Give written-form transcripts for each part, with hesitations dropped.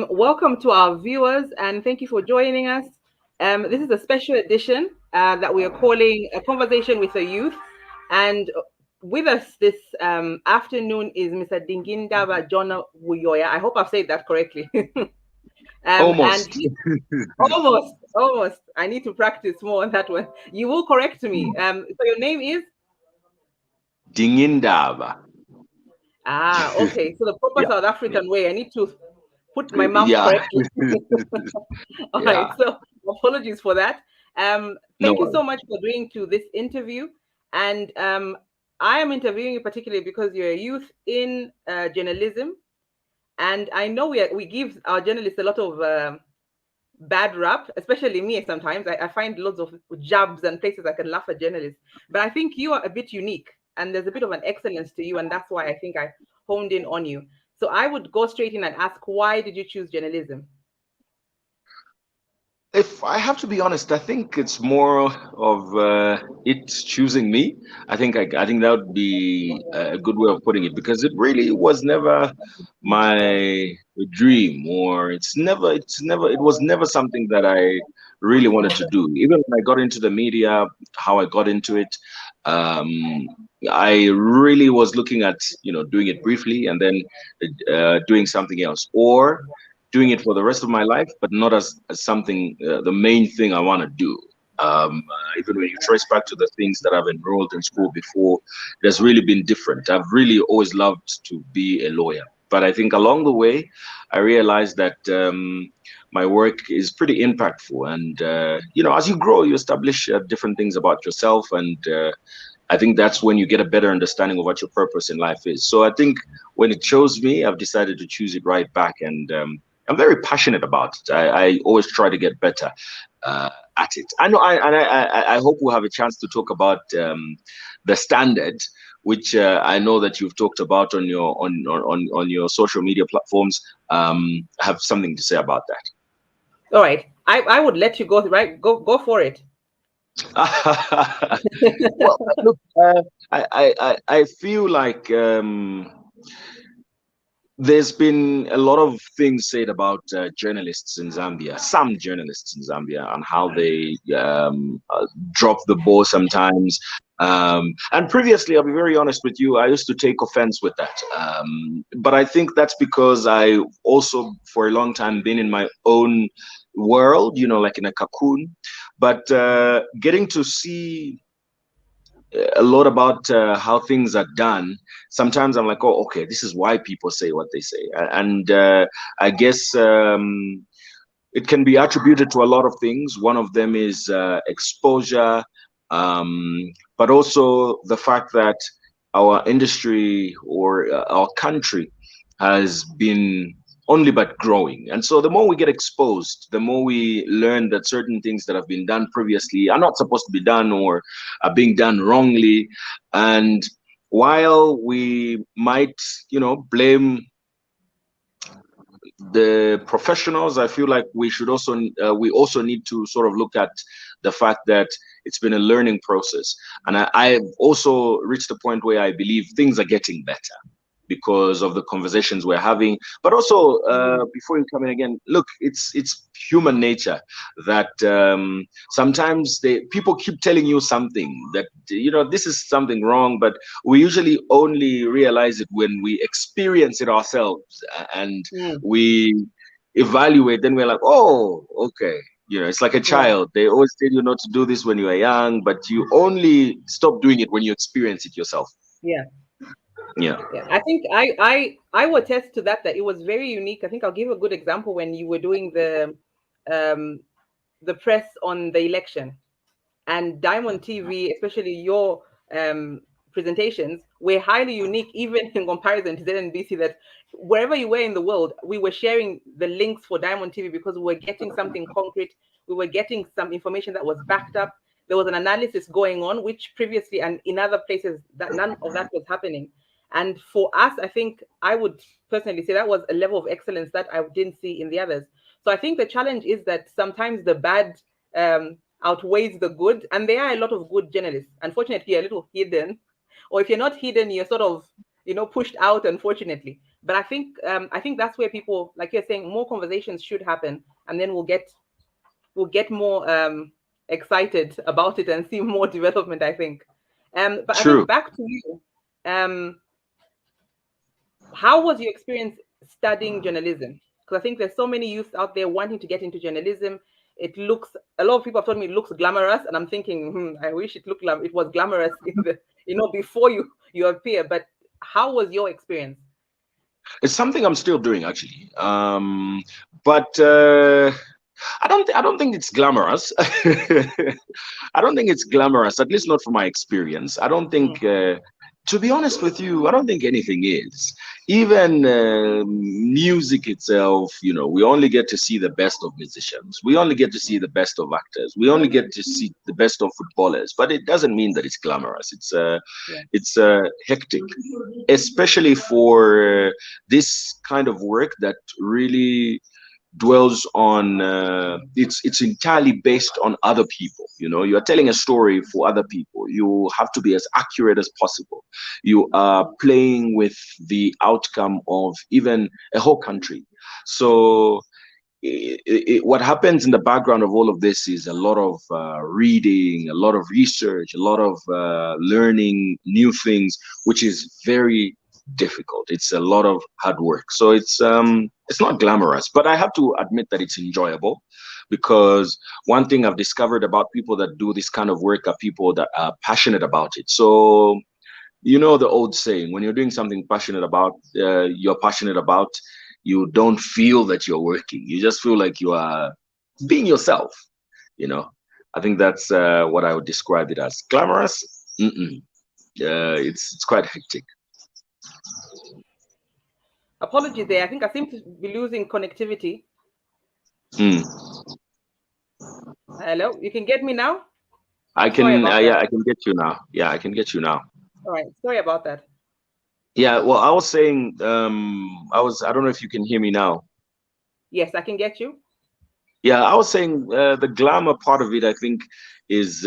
Welcome to our viewers, and thank you for joining us. This is a special edition that we are calling A Conversation with a Youth. And with us this afternoon is Mr. Dingindaba Jonah Wuyoya. I hope I've said that correctly. Almost. Almost. I need to practice more on that one. You will correct me. So your name is? Dingindaba. Ah, okay. So the proper South African way. I need to put my mouth correctly. All right. So apologies for that. Thank you so much for agreeing to this interview. And I am interviewing you particularly because you're a youth in journalism. And I know we give our journalists a lot of bad rap, especially me sometimes. I find lots of jabs and places I can laugh at journalists. But I think you are a bit unique and there's a bit of an excellence to you. And that's why I think I honed in on you. So I would go straight in and ask, why did you choose journalism? If I have to be honest, I think it's more of it choosing me. I think that would be a good way of putting it, because it really was never my dream, or it was never something that I really wanted to do. Even when I got into the media, how I got into it, I really was looking at doing it briefly and then doing something else, or doing it for the rest of my life, but not as something, the main thing I want to do. Even when you trace back to the things that I've enrolled in school before, it has really been different. I've really always loved to be a lawyer. But I think along the way, I realized that my work is pretty impactful. And, as you grow, you establish different things about yourself. And I think that's when you get a better understanding of what your purpose in life is. So I think when it chose me, I've decided to choose it right back. And I'm very passionate about it. I always try to get better at it. I know, I hope we'll have a chance to talk about the standard, which I know that you've talked about on your social media platforms. Have something to say about that. All right, I would let you go. Right, go for it. Well, look, I feel like there's been a lot of things said about journalists in Zambia, some journalists in Zambia, and how they drop the ball sometimes. And previously, I'll be very honest with you, I used to take offense with that. But I think that's because I also, for a long time, been in my own world, like in a cocoon. But getting to see a lot about how things are done, sometimes I'm like, oh, okay, this is why people say what they say. And I guess it can be attributed to a lot of things. One of them is exposure, but also the fact that our industry or our country has been only but growing. And so the more we get exposed, the more we learn that certain things that have been done previously are not supposed to be done or are being done wrongly. And while we might, blame the professionals, I feel like we also need to sort of look at the fact that it's been a learning process. And I've also reached a point where I believe things are getting better. because of the conversations we're having. But also, before you come in again, look, it's human nature that sometimes people keep telling you something that, this is something wrong, but we usually only realize it when we experience it ourselves and we evaluate. Then we're like, oh, okay. It's like a child. They always tell you not to do this when you are young, but you only stop doing it when you experience it yourself. Yeah. I think I would attest to that it was very unique. I think I'll give a good example when you were doing the press on the election, and Diamond TV, especially your presentations, were highly unique, even in comparison to ZNBC. That wherever you were in the world, we were sharing the links for Diamond TV because we were getting something concrete. We were getting some information that was backed up. There was an analysis going on, which previously and in other places that none of that was happening. And for us, I think I would personally say that was a level of excellence that I didn't see in the others. So I think the challenge is that sometimes the bad outweighs the good, and there are a lot of good journalists. Unfortunately, you're a little hidden, or if you're not hidden, you're sort of pushed out, unfortunately. But I think that's where people, like you're saying, more conversations should happen, and then we'll get more excited about it and see more development, I think. But True. I think back to you. How was your experience studying journalism? Because I think there's so many youth out there wanting to get into journalism. A lot of people have told me it looks glamorous, and I'm thinking, I wish it was glamorous in the, before you appear. But how was your experience? It's something I'm still doing, actually. But I don't think it's glamorous. I don't think it's glamorous, at least not from my experience. I don't think. To be honest with you, I don't think anything is. Even music itself, we only get to see the best of musicians. We only get to see the best of actors. We only get to see the best of footballers. But it doesn't mean that it's glamorous. It's hectic, especially for this kind of work that really dwells on it's entirely based on other people. You are telling a story for other people. You have to be as accurate as possible. You are playing with the outcome of even a whole country. So what happens in the background of all of this is a lot of reading, a lot of research, a lot of learning new things, which is very difficult. It's a lot of hard work. So it's not glamorous, but I have to admit that it's enjoyable, because one thing I've discovered about people that do this kind of work are people that are passionate about it. So the old saying, when you're doing something you're passionate about, you don't feel that you're working. You just feel like you are being yourself. I think that's what I would describe it as. Glamorous? It's quite hectic. Apologies there. I think I seem to be losing connectivity. Hello, you can get me now? I can. Yeah, I can get you now. Yeah, I can get you now. All right. Sorry about that. Yeah. Well, I was saying, I don't know if you can hear me now. Yes, I can get you. Yeah, I was saying the glamour part of it, I think, is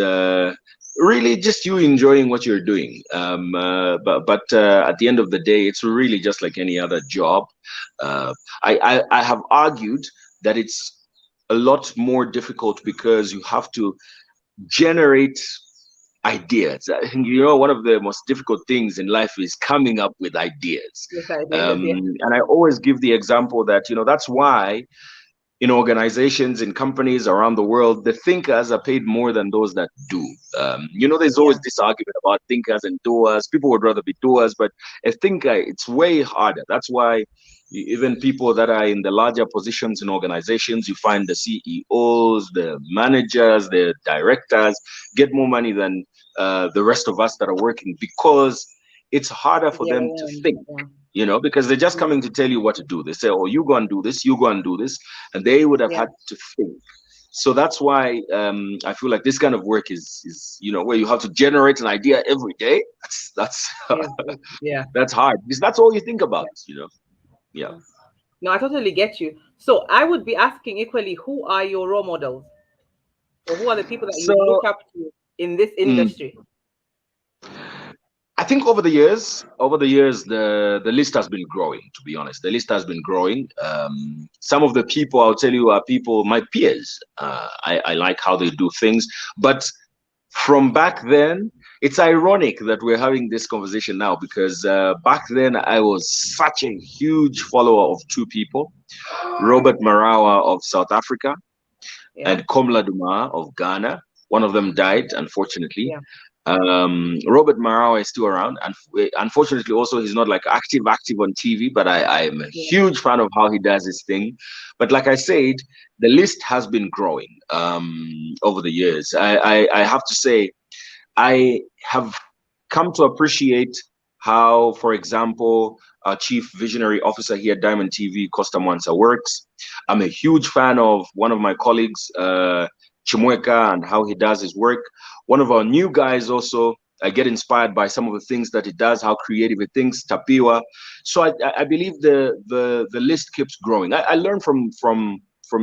really just you enjoying what you're doing. But at the end of the day, it's really just like any other job. I have argued that it's a lot more difficult because you have to generate ideas. I think, one of the most difficult things in life is coming up with ideas. Yes, ideas, And I always give the example that, that's why in organizations, in companies around the world, the thinkers are paid more than those that do. There's always this argument about thinkers and doers. People would rather be doers, but a thinker, it's way harder. That's why even people that are in the larger positions in organizations, you find the CEOs, the managers, the directors get more money than the rest of us that are working, because it's harder for them to think. Because they're just coming to tell you what to do. They say, oh, you go and do this, you go and do this. And they would have had to think. So that's why I feel like this kind of work is where you have to generate an idea every day. That's that's hard, because that's all you think about, Yeah. No, I totally get you. So I would be asking equally, who are your role models? Or who are the people that you look up to in this industry? I think over the years, the list has been growing. To be honest, the list has been growing. Some of the people I'll tell you are people, my peers. I like how they do things, but from back then, it's ironic that we're having this conversation now because back then I was such a huge follower of two people, Robert Marawa of South Africa and Komla Duma of Ghana. One of them died, unfortunately. Robert Marawa is still around, and unfortunately, also he's not like active on TV. But I am a huge fan of how he does his thing. But like I said, the list has been growing over the years. I have to say, I have come to appreciate how, for example, our chief visionary officer here at Diamond TV, Costa Mwansa, works. I'm a huge fan of one of my colleagues, Chimweka, and how he does his work. One of our new guys also, I get inspired by some of the things that he does, how creative he thinks, Tapiwa. So I believe the list keeps growing. I learn from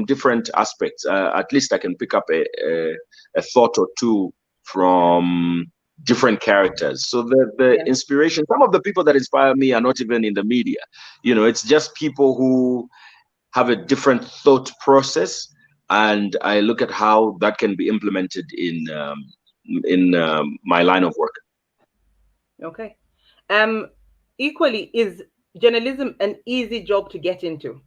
different aspects. At least I can pick up a thought or two from different characters. So the inspiration, some of the people that inspire me are not even in the media. It's just people who have a different thought process, and I look at how that can be implemented in my line of work. Okay. Equally, is journalism an easy job to get into?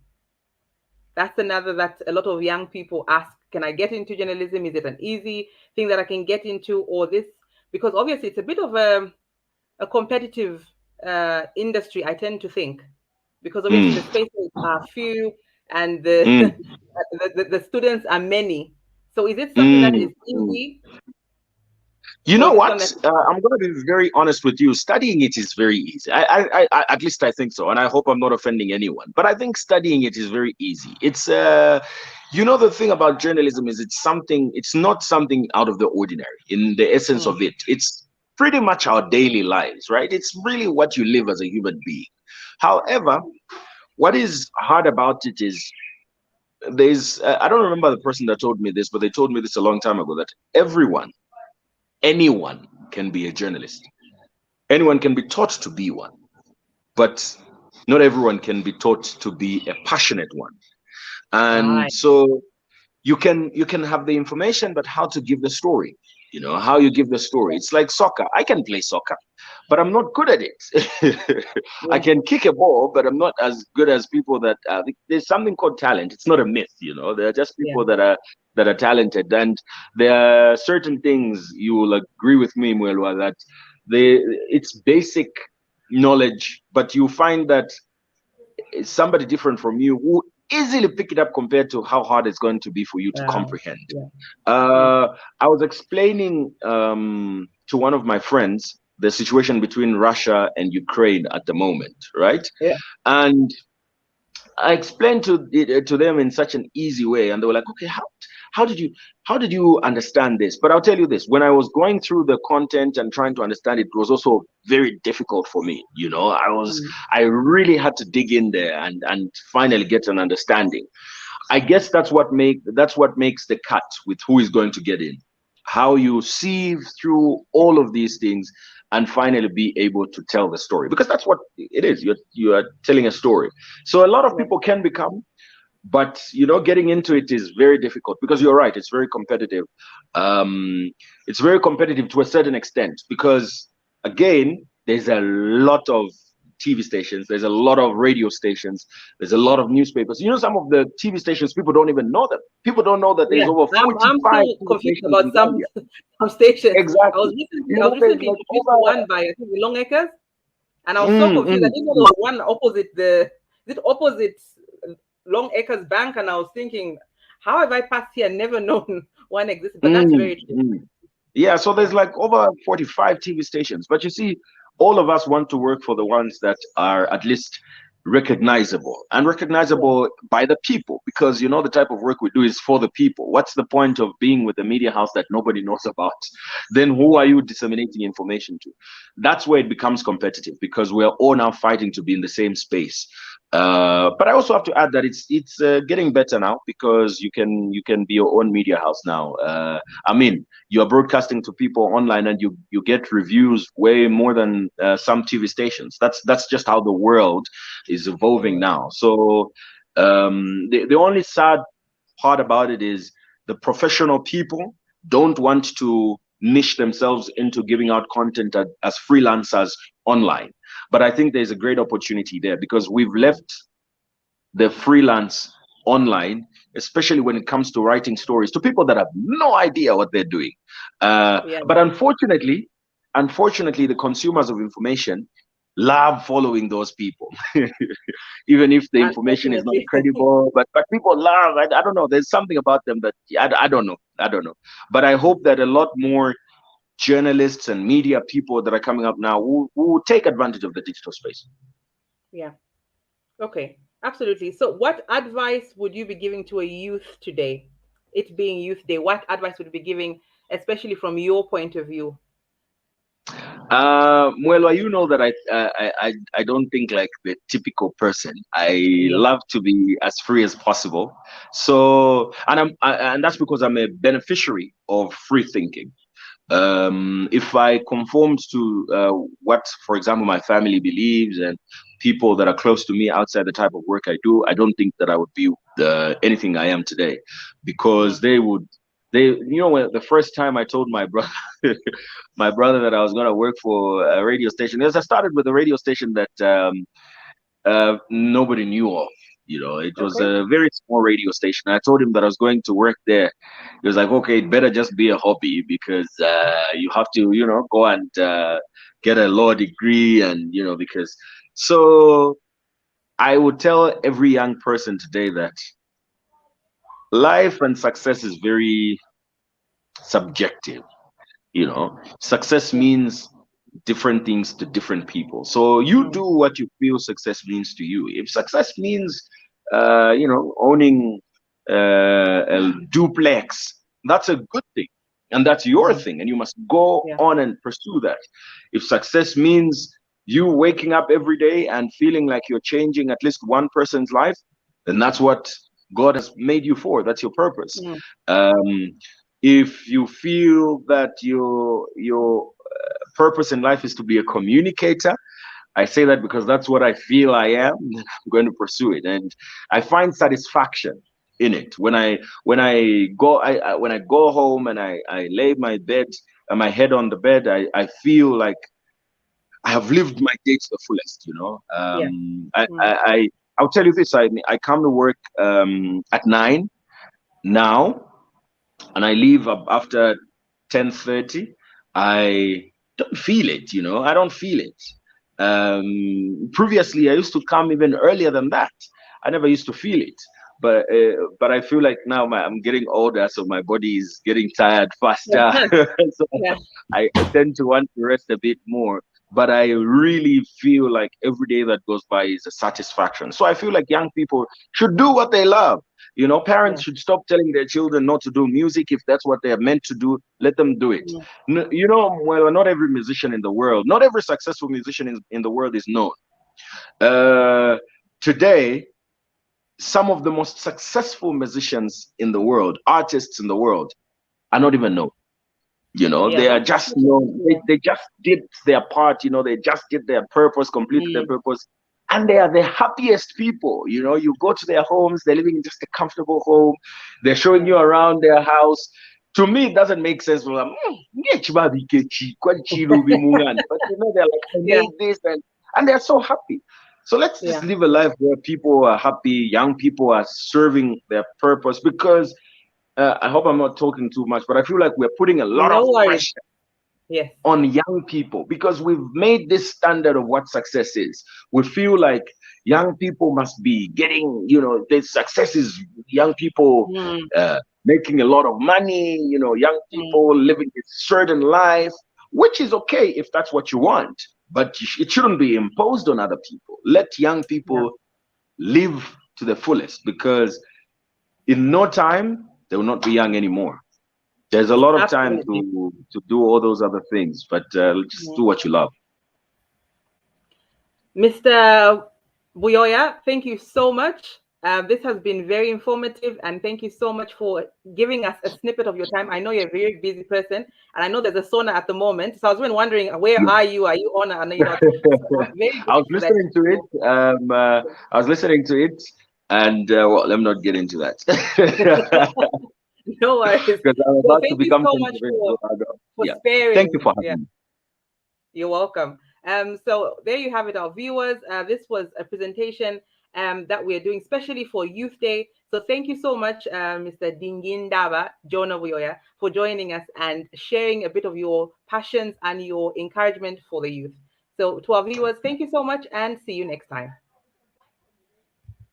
That's another that a lot of young people ask. Can I get into journalism? Is it an easy thing that I can get into, or this? Because obviously it's a bit of a competitive industry, I tend to think, because obviously the spaces are few and the students are many. So is it something that is easy? You know what? I'm going to be very honest with you. Studying it is very easy. I at least I think so, and I hope I'm not offending anyone. But I think studying it is very easy. It's the thing about journalism is it's not something out of the ordinary in the essence of it. It's pretty much our daily lives, right? It's really what you live as a human being. However, what is hard about it is there's I don't remember the person that told me this, but they told me this a long time ago, that anyone can be a journalist. Anyone can be taught to be one, but not everyone can be taught to be a passionate one. And so you can have the information, but how to give the story, how you give the story. It's like soccer. I can play soccer, but I'm not good at it. I can kick a ball, but I'm not as good as people that there's something called talent. It's not a myth, There are just people that are talented, and there are certain things, you will agree with me, Mwelwa, that it's basic knowledge, but you find that somebody different from you who easily pick it up compared to how hard it's going to be for you to comprehend. I was explaining to one of my friends the situation between Russia and Ukraine at the moment, right? And I explained to them in such an easy way, and they were like, okay, how did you understand this? But I'll tell you this, when I was going through the content and trying to understand it, it was also very difficult for me. I really had to dig in there and finally get an understanding. I guess that's what makes the cut with who is going to get in, how you sieve through all of these things and finally be able to tell the story, because that's what it is. You are telling a story. So a lot of people can become, but getting into it is very difficult, because you're right, it's very competitive. It's very competitive to a certain extent, because again, there's a lot of TV stations, there's a lot of radio stations, there's a lot of newspapers. Some of the TV stations, people don't even know them. People don't know that there's over 45. I'm still confused about some stations. Exactly. I was recently to one by, I think, the Long Acres, and I was so confused that even there was one opposite Long Acres Bank, and I was thinking, how have I passed here and never known one existed? But that's very true. Yeah, so there's like over 45 TV stations, but you see, all of us want to work for the ones that are at least recognizable by the people, because the type of work we do is for the people. What's the point of being with a media house that nobody knows about? Then who are you disseminating information to? That's where it becomes competitive, because we're all now fighting to be in the same space. But I also have to add that it's getting better now, because you can be your own media house now. I mean, you are broadcasting to people online, and you get reviews way more than some TV stations. That's just how the world is evolving now. So the only sad part about it is the professional people don't want to niche themselves into giving out content as freelancers online. But I think there's a great opportunity there, because we've left the freelance online, especially when it comes to writing stories, to people that have no idea what they're doing. But unfortunately, the consumers of information love following those people, even if the information is not credible. But people love. I don't know. There's something about them that I don't know. But I hope that a lot more journalists and media people that are coming up now will take advantage of the digital space. Yeah. Okay. Absolutely. So what advice would you be giving to a youth today? It being Youth Day, what advice would you be giving, especially from your point of view? Mwelwa, you know that I don't think like the typical person. I love to be as free as possible. So, and that's because I'm a beneficiary of free thinking. If I conformed to what, for example, my family believes and people that are close to me outside the type of work I do, I don't think that I would be anything I am today, because when the first time I told my brother that I was going to work for a radio station, because I started with a radio station that nobody knew of. It was a very small radio station. I told him that I was going to work there. He was like, okay, it better just be a hobby, because you have to, go and get a law degree, and, because. So I would tell every young person today that life and success is very subjective. Success means different things to different people. So you do what you feel success means to you. If success means owning a duplex, that's a good thing, and that's your thing, and you must go on and pursue that. If success means you waking up every day and feeling like you're changing at least one person's life, then that's what God has made you for. That's your purpose. If you feel that your purpose in life is to be a communicator, I say that because that's what I feel I am. I'm going to pursue it, and I find satisfaction in it. When I go home and I lay my head on the bed, I feel like I have lived my day to the fullest. I'll tell you this: I come to work at 9 now, and I leave after 10:30. I don't feel it. I don't feel it. Previously, I used to come even earlier than that. I never used to feel it, but I feel like now I'm getting older, so my body is getting tired faster. So I tend to want to rest a bit more. But I really feel like every day that goes by is a satisfaction. So I feel like young people should do what they love. Parents should stop telling their children not to do music. If that's what they are meant to do, let them do it. Well, not every musician in the world, not every successful musician in the world is known. Today, some of the most successful musicians in the world, artists in the world, are not even known. They are just known. They just did their part. They just did their purpose, completed their purpose. And they are the happiest people. You go to their homes, they're living in just a comfortable home. They're showing you around their house. To me, it doesn't make sense. But they're like, I made this, and they're so happy. So let's just live a life where people are happy, young people are serving their purpose, because I hope I'm not talking too much, but I feel like we're putting a lot of pressure on young people, because we've made this standard of what success is. We feel like young people must be getting, the success is young people making a lot of money, young people living a certain life, which is okay if that's what you want, but it shouldn't be imposed on other people. Let young people live to the fullest, because in no time, they will not be young anymore. There's a lot of time to do all those other things, but just do what you love. Mr. Buyoya, thank you so much. This has been very informative, and thank you so much for giving us a snippet of your time. I know you're a very busy person, and I know there's a sauna at the moment. So I was wondering, where are you? Are you on? Are you not? So I was listening to it. I was listening to it, and well, let me not get into that. No worries. Because I'm about to become so much for sparing. Thank you for having me. You're welcome. So there you have it, our viewers. This was a presentation that we're doing specially for Youth Day. So thank you so much, Mr. Dingindaba Jonah Buyoya, for joining us and sharing a bit of your passions and your encouragement for the youth. So to our viewers, thank you so much and see you next time.